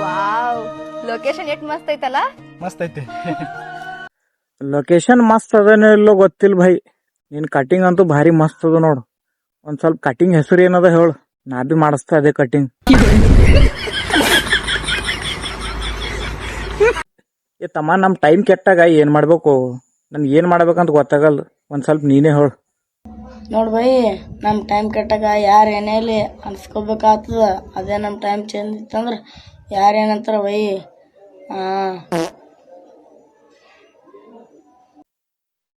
Wow, location ಎಷ್ಟ್ ಮಸ್ತ್ ಐತಲ್ಲ. ಮಸ್ತ್ ಐತಿ. ಲೊಕೇಶನ್ ಮಸ್ತ್ ಅದೇನೋ ಇಲ್ಲೋ ಗೊತ್ತಿಲ್ಲ ಭೈ. ನಿನ್ ಕಟಿಂಗ್ ಅಂತೂ ಭಾರಿ ಮಸ್ತ್ ಅದ ನೋಡು. ಒಂದ್ ಸ್ವಲ್ಪ ಕಟಿಂಗ್ ಹೆಸರು ಏನದ ಹೇಳು, ನಾ ಬಿ ಮಾಡಿಸ್ತಾ ಅದೇ ಕಟಿಂಗ್. ಏ ತಮ್ಮ, ನಮ್ ಟೈಮ್ ಕೆಟ್ಟಾಗ ಏನ್ ಮಾಡ್ಬೇಕು? ನನ್ಗೆ ಏನ್ ಮಾಡ್ಬೇಕಂತ ಗೊತ್ತಾಗಲ್ಲ. ಒಂದ್ ಸ್ವಲ್ಪ ನೀನೇ ಹೇಳು. ನೋಡ್ ಬೈ, ನಮ್ ಟೈಮ್ ಕೆಟ್ಟಾಗ ಯಾರು ಏನೇಲಿ ಅನ್ಸ್ಕೋಬೇಕಾಗ್ತದ. ಅದೇ ನಮ್ ಟೈಮ್ ಚೇಂಜ್ ಇತ್ತಂದ್ರ ಯಾರು ಏನಂತಾರ ಬೈ.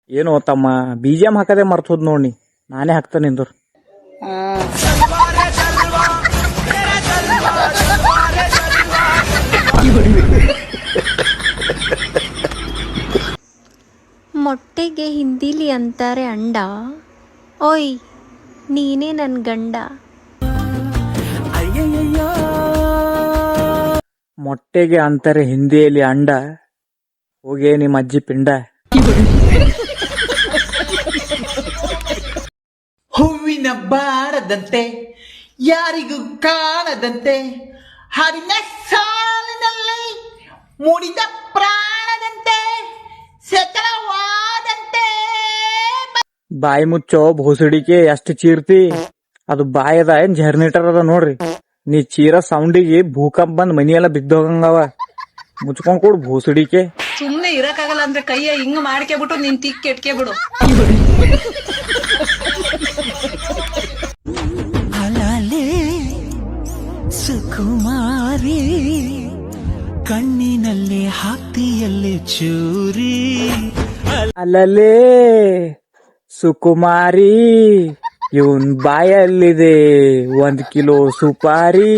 ಏನು ತಮ್ಮ, BGM ಹಾಕದೆ ಮರ್ತೋದ್ ನೋಡಿ. ನಾನೇ ಹಾಕ್ತಾನೆ ನಿಂದ್ರು. ಮೊಟ್ಟೆಗೆ ಹಿಂದಿಲಿ ಅಂತಾರೆ ಅಂಡ. ಓಯ್, ನೀನೇ ನನ್ ಗಂಡ. ಮೊಟ್ಟೆಗೆ ಅಂತಾರೆ ಹಿಂದಿಯಲ್ಲಿ ಅಂಡ, ಹೋಗೇ ನಿಮ್ಮ ಅಜ್ಜಿ ಪಿಂಡ. ಹೂವಿನ ಬಾಡದಂತೆ ಯಾರಿಗೂ ಕಾಣದಂತೆ ಹಾಡಿನ ಸಾಲಿನಲ್ಲಿ ಮೂಡಿದ ಪ್ರಾಣದಂತೆ ಸಕಲವಾದಂತೆ. ಬಾಯಿ ಮುಚ್ಚೋ ಭೋಸಡಿಕೆ, ಎಷ್ಟು ಚೀರ್ತಿ? ಅದು ಬಾಯಿ ಅದ ಏನ್ ಜರ್ನೇಟರ್ ಅದ ನೋಡ್ರಿ. ನೀ ಚೀರ ಸೌಂಡಿಗೆ ಭೂಕಂಪ ಬಂದ್ ಮನಿಯೆಲ್ಲ ಬಿದ್ದೋಗಂಗವ. ಮುಚ್ಕೊಂಡ್ ಕೊಡು ಭೋಸಡಿಕೆ. ಸುಮ್ನೆ ಇರಕ್ಕಾಗಲ್ಲ ಅಂದ್ರೆ ಕೈಯ ಹಿಂಗ್ ಮಾಡ್ಕೆಬಿಟ್ಟು ನಿನ್ ತಿಕ್ ಎಟ್ಕೆ ಬಿಡು. ಅಲಲೇ ಸುಕುಮಾರಿ, ಕಣ್ಣಿನಲ್ಲಿ ಹಾಕ್ತಿಯಲ್ಲೇ ಚೂರಿ. ಅಲ್ಲಲೇ ಸುಕುಮಾರಿ, ಇವನ್ ಬಾಯಲ್ಲಿದೆ 1 ಕಿಲೋ ಸುಪಾರಿ.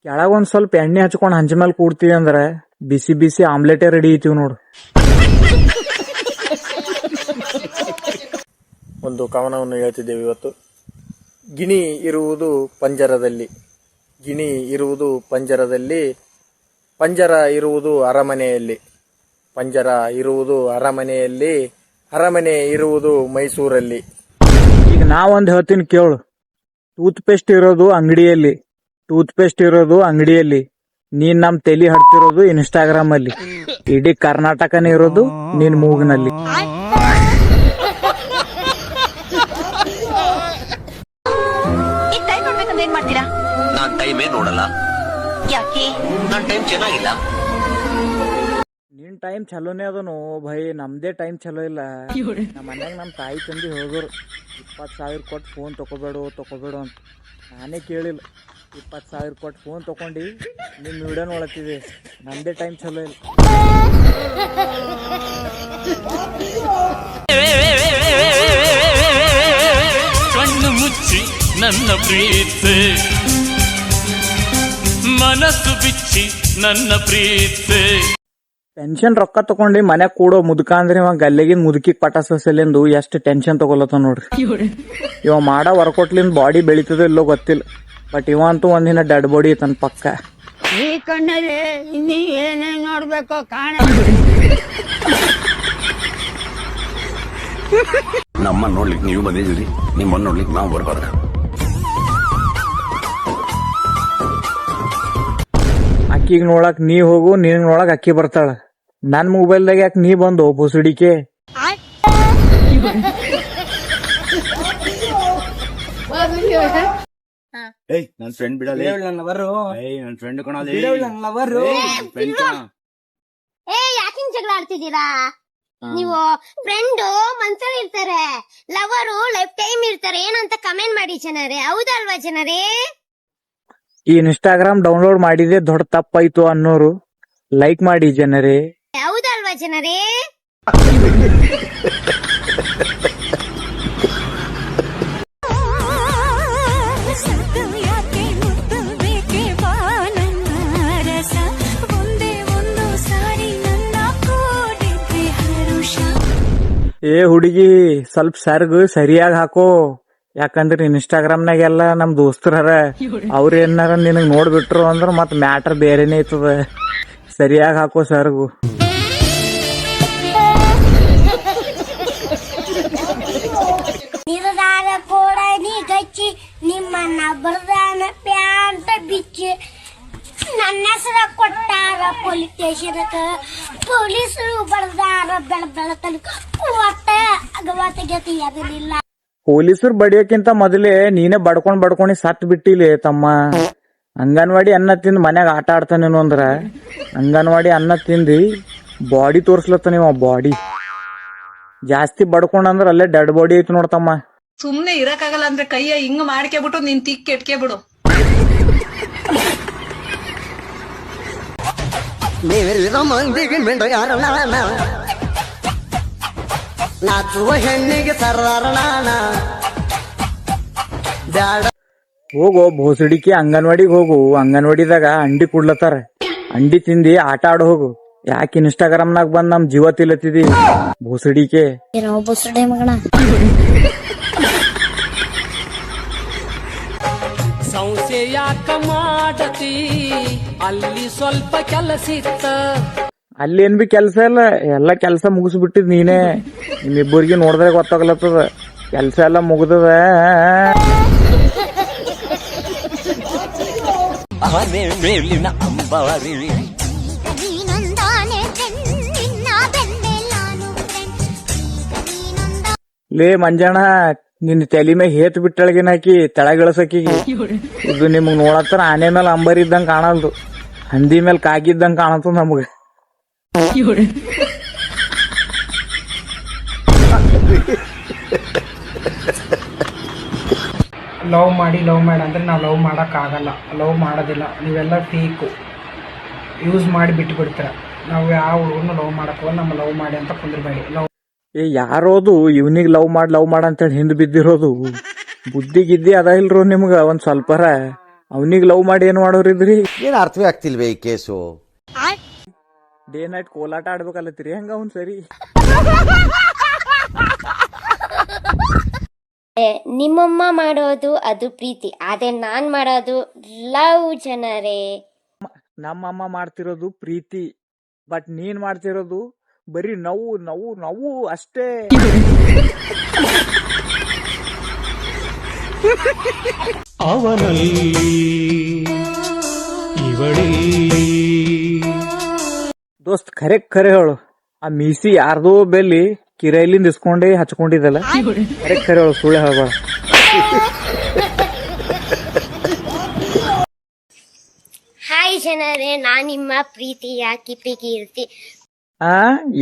ಕೆಳಗೊಂದ್ ಸ್ವಲ್ಪ ಎಣ್ಣೆ ಹಚ್ಕೊಂಡ್ ಹಂಚ ಮೇಲೆ ಕೂಡ್ತೀವಿ ಅಂದ್ರ ಬಿಸಿ ಬಿಸಿ ಆಮ್ಲೆಟೇ ರೆಡಿ ಐತಿವ್ ನೋಡು. ಒಂದು ಕವನವನ್ನು ಹೇಳ್ತಿದ್ದೇವೆ ಇವತ್ತು. ಗಿಣಿ ಇರುವುದು ಪಂಜರದಲ್ಲಿ, ಗಿಣಿ ಇರುವುದು ಪಂಜರದಲ್ಲಿ, ಪಂಜರ ಇರುವುದು ಅರಮನೆಯಲ್ಲಿ, ಪಂಜರ ಇರುವುದು ಅರಮನೆಯಲ್ಲಿ, ಅರಮನೆ ಇರುವುದು ಮೈಸೂರಲ್ಲಿ. ಈಗ ನಾವೊಂದ್ ಹೇಳ್ತೀನಿ ಕೇಳು. ಟೂತ್ ಪೇಸ್ಟ್ ಇರೋದು ಅಂಗಡಿಯಲ್ಲಿ, ಟೂತ್ ಪೇಸ್ಟ್ ಇರೋದು ಅಂಗಡಿಯಲ್ಲಿ, ನೀನ್ ನಮ್ ತಲಿ ಹಡ್ತಿರೋದು ಇನ್ಸ್ಟಾಗ್ರಾಮ್ ಅಲ್ಲಿ, ಇಡೀ ಕರ್ನಾಟಕನೇ ಇರೋದು ನಿನ್ ಮೂಗ್ನಲ್ಲಿ. ಏನ್ ಮಾಡ್ತೀರಾ? ನಾನ್ ಟೈಮೇ ನೋಡಲ್ಲ. ಯಾಕೆ? ನಾನ್ ಟೈಮ್ ಚೆನ್ನಾಗಿಲ್ಲ. ನಿನ್ ಟೈಮ್ ಚಲೋನೇ ಅದನು ಭೈ, ನಮ್ದೇ ಟೈಮ್ ಚಲೋ ಇಲ್ಲ. ನಮ್ಮ ಮನ್ಯಾಗ ನಮ್ ತಾಯಿ ತಂದಿ ಹೇಳಿದ್ರು 20,000 ಕೊಟ್ಟು ಫೋನ್ ತಗೋಬೇಡು ಅಂತ. ನಾನೇ ಕೇಳಿಲ್ಲ. 20,000 ಕೊಟ್ಟು ಫೋನ್ ತಗೊಂಡು ನಿಮ್ ವಿಡಿಯೋ ನೋಡತ್ತಿದೆ. ನಮ್ದೇ ಟೈಮ್ ಚಲೋ ಇಲ್ಲ. ಕಣ್ಣು ಮುಚ್ಚಿ ನನ್ನ ಪ್ರೀತಿ, ಮನಸ್ಸು ಬಿಚ್ಚಿ ನನ್ನ ಪ್ರೀತಿ. ಪೆನ್ಷನ್ ರೊಕ್ಕ ತಗೊಂಡು ಮನ್ಯಾಗ ಕೂಡೋ ಮುದುಕ ಅಂದ್ರೆ ಇವ ಗಲ್ಲೆಗಿನ್ ಮುದುಕಿ ಪಟಾಸಲೆಂದು ಎಷ್ಟು ಟೆನ್ಷನ್ ತಗೊಲತ್ತ ನೋಡ್ರಿ. ಇವ ಮಾಡೋ ವರ್ಕೌಟ್ಲಿಂದ ಬಾಡಿ ಬೆಳಿತದ ಇಲ್ಲೋ ಗೊತ್ತಿಲ್ಲ, ಬಟ್ ಇವ ಅಂತೂ ಒಂದಿನ ಡೆಡ್ ಬಾಡಿ ತನ್ನ ಪಕ್ಕ. ಈ ಕಣ್ಣಲ್ಲಿ ಇನ್ನೀ ಏನೇನ್ ನೋಡ್ಬೇಕೋ ಕಾಣ. ನಮ್ಮ ನೋಡ್ಲಿಕ್ಕೆ ನೀವು ಬಂದಿದ್ದೀರಿ, ನಿಮ್ಮನ್ನ ನೋಡ್ಲಿಕ್ಕೆ ನಾವು ಬರ್ಬಾರ್ದು. ಅಕ್ಕಿಗ್ ನೋಡಕ್ ನೀ ಹೋಗು, ನಿನಗ್ ನೋಡಕ್ ಅಕ್ಕಿ ಬರ್ತಾಳ. ನನ್ ಮೊಬೈಲ್ದಾಗ ಯಾಕೆ ನೀ ಬಂದು ಬುಸುಡಿಕೆ? ಏಯ್ ನನ್ ಫ್ರೆಂಡ್ ಬಿಡಲ್ಲ, ನನ್ ಫ್ರೆಂಡ್ ಕಣಲ್ಲ. ಯಾಕಿಂಗ್ ಜಗಳ ಆಡ್ತಿದ್ದೀರಾ ನೀವು? ಫ್ರೆಂಡು ಮನ್ಸಲ್ಲಿ ಇರ್ತಾರೆ, ಲವರು ಲೈಫ್ ಟೈಮ್ ಇರ್ತಾರೆ. ಏನಂತ ಕಮೆಂಟ್ ಮಾಡಿ ಜನರೇ, ಹೌದಲ್ವಾ ಜನರೇ? ಈ ಇನ್ಸ್ಟಾಗ್ರಾಮ್ ಡೌನ್ಲೋಡ್ ಮಾಡಿದೆ ದೊಡ್ಡ ತಪ್ಪಾಯ್ತು ಅನ್ನೋರು ಲೈಕ್ ಮಾಡಿ ಜನರೇ, ಹೌದಲ್ವಾ ಜನರೇ? ಏ ಹುಡುಗಿ, ಸ್ವಲ್ಪ ಸರ್ಗ್ ಸರಿಯಾಗಿ ಹಾಕೋ. ಯಾಕಂದ್ರೆ ಇನ್ಸ್ಟಾಗ್ರಾಮ್ನಾಗೆಲ್ಲ ನಮ್ ದೋಸ್ತರರ ಅವ್ರ ಏನಾರ ನಿನಗ್ ನೋಡ್ಬಿಟ್ರು ಅಂದ್ರ ಮತ್ ಮ್ಯಾಟರ್ ಬೇರೆನೇ ಐತದ. ಸರಿಯಾಗಿ ಹಾಕೋ ಸರ್ಗು. ನಿರ್ಧಾರ ಕೂಡ ನೀ ಗಚ್ಚಿ ನಿಮ್ಮನ್ನ ಬರ್ದಾನ ಪ್ಯಾಂಟ ಬಿಚ್ಚಿ ನನ್ನ ಹೆಸರ ಕೊಟ್ಟಾರ ಪೊಲೀಸ್ ಸ್ಟೇಷನ್ಕ ಪೊಲೀಸರು ಬರ್ದಾರ ಬೆಳತನಕ ಒಟ್ಟ ಅಗವಾತಗತಿ ಅದನ್ನಿಲ್ಲ. ಪೊಲೀಸರು ಬಡಿಯೋಕ್ಕಿಂತ ಮೊದಲೇ ನೀನೇ ಬಡ್ಕೊಂಡ್ ಸತ್ ಬಿಟ್ಟಿಲಿ ತಮ್ಮ. ಅಂಗನವಾಡಿ ಅನ್ನ ತಿಂದು ಮನ್ಯಾಗ ಆಟ ಆಡ್ತಾನೇನು ಅಂದ್ರ ಅಂಗನವಾಡಿ ಅನ್ನ ತಿಂದಿ ಬಾಡಿ ತೋರ್ಸ್ಲತ್ತ ನೀವು. ಬಾಡಿ ಜಾಸ್ತಿ ಬಡ್ಕೊಂಡ್ ಅಲ್ಲೇ ಡೆಡ್ ಬಾಡಿ ಐತಿ ನೋಡ್ತಮ್ಮ. ಸುಮ್ನೆ ಇರಕ್ಕಾಗಲ್ಲ ಅಂದ್ರೆ ಕೈಯ ಹಿಂಗ್ ಮಾಡ್ಕೆಬಿಟ್ಟು ನೀನ್ ತಿಕ್ ಕೆಟ್ಕೆ ಬಿಡು. ನಾಚುವ ಹೆಣ್ಣಿಗೆ ಸರಳಾಣ ಹೋಗು ಭೋಸಡಿಕೆ ಅಂಗನವಾಡಿಗೆ ಹೋಗು. ಅಂಗನವಾಡಿದಾಗ ಅಂಡಿ ಕುಡ್ಲತ್ತಾರ. ಅಂಡಿ ತಿಂದಿ ಆಟ ಆಡ ಹೋಗು. ಯಾಕೆ ಇನ್ಸ್ಟಾಗ್ರಾಮ್ನಾಗ ಬಂದ್ ನಮ್ ಜೀವ ತಿಲ್ಲತ್ತಿದಿ ಭೋಸಡಿಕೆ. ಏನೋ ಬುಸಡೆ ಮಗಣ. ಸಂಸೆ ಯಾಕ ಮಾಡತಿ ಅಲ್ಲಿ ಸ್ವಲ್ಪ ಕೆಲಸ ಇತ್ತ. ಅಲ್ಲಿ ಏನ್ ಬಿ ಕೆಲ್ಸ ಇಲ್ಲ, ಎಲ್ಲಾ ಕೆಲ್ಸ ಮುಗಿಸ್ಬಿಟ್ಟಿದ್ ನೀನೇ. ನಿಮ್ಮಿಬ್ಬರಿಗೆ ನೋಡಿದ್ರೆ ಗೊತ್ತಾಗ್ಲತ್ತದ ಕೆಲ್ಸ ಎಲ್ಲ ಮುಗ್ದದ. ಲೇ ಮಂಜಣ್ಣ, ನಿನ್ ತಲೆ ಮೇಲೆ ಹೇತ್ ಬಿಟ್ಟಳಗಿನಾಕಿ ತೆಳಗಿಳಸಕಿಗೆ. ಇದು ನಿಮಗ್ ನೋಡತ್ತಾರ ಆನೆ ಮೇಲೆ ಅಂಬರ್ ಇದ್ದಂಗ ಕಾಣಲ್ದು, ಹಂದಿ ಮೇಲೆ ಕಾಗಿದ್ದಂಗ ಕಾಣತ್ತದ ನಮಗ. ಲವ್ ಮಾಡಿ ಅಂದ್ರೆ ನಾವು ಲವ್ ಮಾಡೋಕ್ಕಾಗಲ್ಲ, ಲವ್ ಮಾಡೋದಿಲ್ಲ. ನೀವೆಲ್ಲ ಫೇಕು ಯೂಸ್ ಮಾಡಿ ಬಿಟ್ಬಿಡ್ತೀರ. ನಾವು ಯಾವ ಹುಡುಗನ ಲವ್ ಮಾಡಕ್ಕೆ ನಮ್ಮ ಲವ್ ಮಾಡಿ ಅಂತ ಕುಂದ್ರಬೇಡಿ. ಲವ್ ಯಾರೋದು ಇವನಿಗೆ ಲವ್ ಮಾಡ ಅಂತೇಳಿ ಹಿಂದ್ ಬಿದ್ದಿರೋದು. ಬುದ್ಧಿ ಗಿದ್ದಿ ಅದ ಇಲ್ರೋ ನಿಮ್ಗ ಒಂದ್ ಸ್ವಲ್ಪರ. ಅವನಿಗೆ ಲವ್ ಮಾಡಿ ಏನ್ ಮಾಡೋರಿದ್ರಿ? ಏನ್ ಅರ್ಥವೇ ಆಗ್ತಿಲ್ವೇ ಈ ಕೇಸು? ಡೇ ನೈಟ್ ಕೋಲಾಟ ಆಡ್ಬೇಕಲ್ಲತ್ತೀರಿ ಹಂಗ ಅವ್ನ್ ಸರಿ. ನಿಮ್ಮಮ್ಮ ಮಾಡೋದು ಅದು ಪ್ರೀತಿ, ಆದ್ರೆ ನಾನ್ ಮಾಡೋದು ಲವ್ ಜನರೇ. ನಮ್ಮಮ್ಮ ಮಾಡ್ತಿರೋದು ಪ್ರೀತಿ, ಬಟ್ ನೀನ್ ಮಾಡ್ತಿರೋದು ಬರೀ ನೋವು ಅಷ್ಟೇ. ಅವನಲ್ಲಿ ದೋಸ್ತ್ ಖರೆ ಹೇಳು, ಆ ಮೀಸಿ ಯಾರ್ದೋ ಬೆಲ್ಲಿ ಕಿರೈಲಿಂದ ಇಸ್ಕೊಂಡೇ ಹಚ್ಕೊಂಡಿದ್ದಲ್ಲ. ಖರೆ ಹೇಳು, ಸುಳ್ಳು ಹೇಳ್ಬೇಡ. ಹಾಯ್ ಜನರೇ, ನಾನ್ ನಿಮ್ಮ ಪ್ರೀತಿಯ ಕಿಪ್ಪಿ ಕೀರ್ತಿ.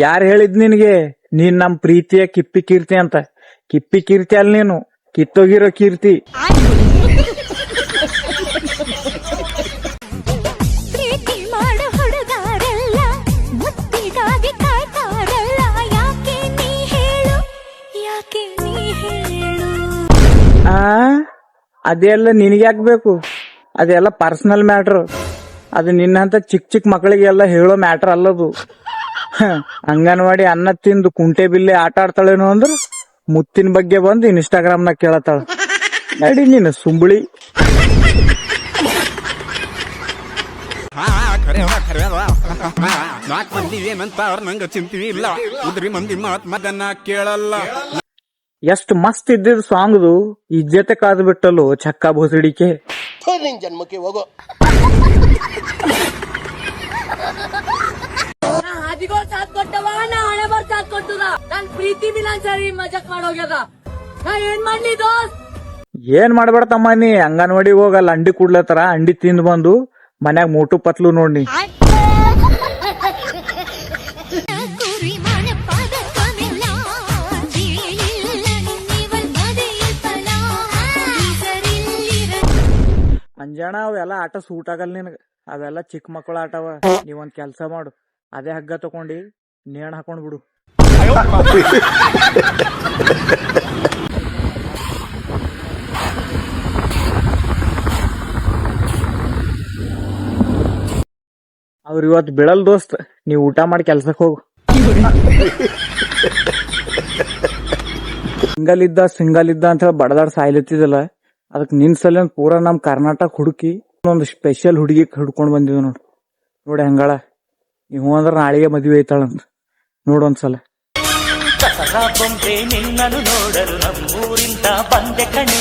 ಯಾರು ಹೇಳಿದ್ ನಿನ್ಗೆ ನೀನ್ ನಮ್ ಪ್ರೀತಿಯ ಕಿಪ್ಪಿ ಕೀರ್ತಿ ಅಂತ? ಕಿಪ್ಪಿ ಕೀರ್ತಿ ಅಲ್ಲ, ನೀನು ಕಿತ್ತೋಗಿರೋ ಕೀರ್ತಿ. ಅದೆಲ್ಲ ನಿನಗೆ ಯಾಕಬೇಕು? ಅದೆಲ್ಲ ಪರ್ಸನಲ್ ಮ್ಯಾಟ್ರ್. ಅದು ನಿನ್ನಂತ ಚಿಕ್ಕ ಮಕ್ಕಳಿಗೆಲ್ಲ ಹೇಳೋ ಮ್ಯಾಟ್ರ್ ಅಲ್ಲದು. ಅಂಗನವಾಡಿ ಅನ್ನ ತಿಂದು ಕುಂಟೆ ಬಿಲ್ಲೆ ಆಟ ಆಡ್ತಾಳೇನೋ ಅಂದ್ರ ಮುತ್ತಿನ ಬಗ್ಗೆ ಬಂದು ಇನ್ಸ್ಟಾಗ್ರಾಮ್ನಾಗ ಕೇಳತ್ತಾಳ. ನಡಿ ನೀನು ಸುಂಬಳಿ. ಎಷ್ಟ್ ಮಸ್ತ್ ಇದ್ದಿದ್ ಸಾಂಗ್ದು ಇಜ್ಜತೆ ಕಾದು ಬಿಟ್ಟಲು ಚಕ್ಕ ಭೋಸಡಿಕೆ. ಜನ್ಮಕ್ಕೆ ಹೋಗೋ ಏನ್ ಮಾಡ್ಬೇಡ ತಮ್ಮ, ನೀ ಅಂಗನವಾಡಿಗೆ ಹೋಗಲ್ಲ ಅಂಡಿ ಕುಡ್ಲತ್ತಾರ. ಅಂಡಿ ತಿಂದ್ ಬಂದು ಮನ್ಯಾಗ ಮೂಟು ಪತ್ಲು ನೋಡಿ. ಅಂಜಾಣ ಅವೆಲ್ಲ ಆಟ ಸೂಟ್ ಆಗಲ್ಲ ನಿನಗ. ಅವೆಲ್ಲ ಚಿಕ್ಕ ಮಕ್ಕಳ ಆಟವ. ನೀವೊಂದ್ ಕೆಲ್ಸ ಮಾಡು, ಅದೇ ಹಗ್ಗ ತಕೊಂಡಿ ನೇಣ್ ಹಾಕೊಂಡ್ ಬಿಡು. ಅವ್ರ ಇವತ್ತು ಬಿಡಲ್ ದೋಸ್ತ್, ನೀವ್ ಊಟ ಮಾಡಿ ಕೆಲ್ಸಕ್ ಹೋಗು. ಸಿಂಗಲ್ ಇದ್ದ ಅಂತ ಹೇಳಿ ಬಡದಾಡ್ ಸಾಯ್ಲತ್ತಿದಲ್ಲ, ಅದಕ್ಕೆ ನಿನ್ ಸಲ ಪೂರಾ ನಮ್ ಕರ್ನಾಟಕ ಹುಡುಕಿ ಒಂದು ಸ್ಪೆಷಲ್ ಹುಡುಗಿ ಹಿಡ್ಕೊಂಡ್ ಬಂದಿವ್ ನೋಡಿ ಹಂಗಳ ಇವ್ ಅಂದ್ರ ನಾಳೆಗೆ ಮದ್ವೆ ಐತಾಳಂತ ನೋಡೊಂದ್ಸಲ. ನಿನ್ನನ್ನು ನೋಡಲು ನಮ್ಮೂರಿಂದ ಬಂದೆ ಕಣೆ.